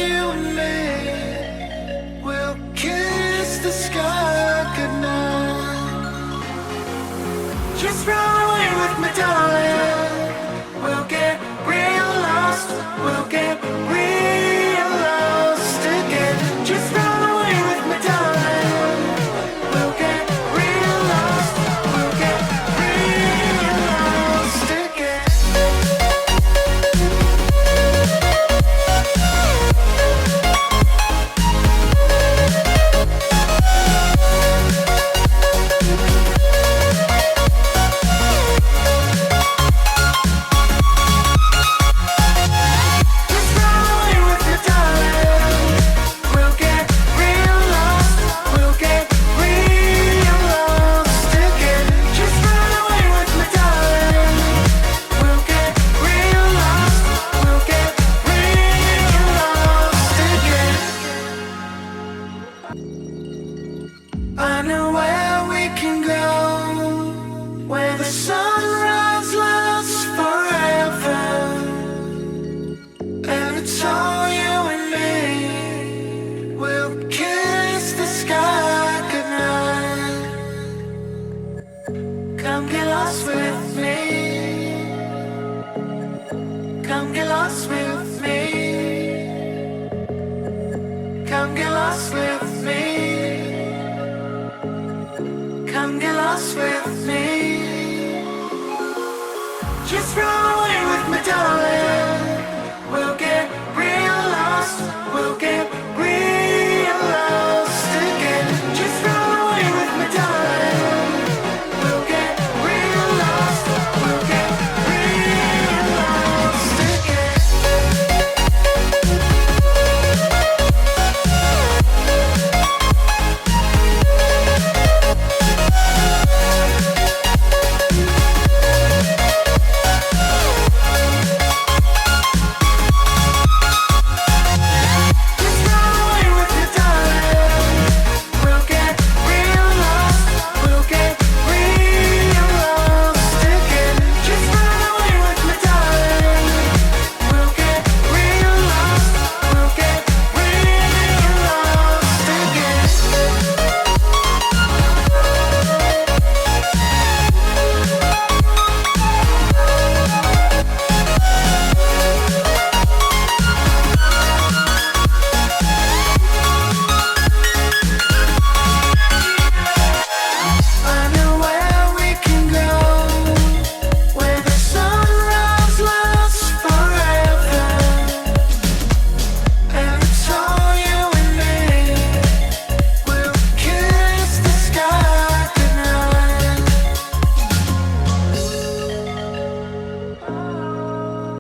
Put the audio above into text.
you and me will kiss the sky goodnight. Just run away with me, darling. We'll get real lost. We'll get real lost again. Just run away with me, darling. We'll get real lost. We'll get real lost again. I know where we can go, where the sunrise lasts forever, and it's all you and me. We'll kiss the sky goodnight. Come get lost with me. Come get lost with me. Come get lost with me. Come get lost with me. Just run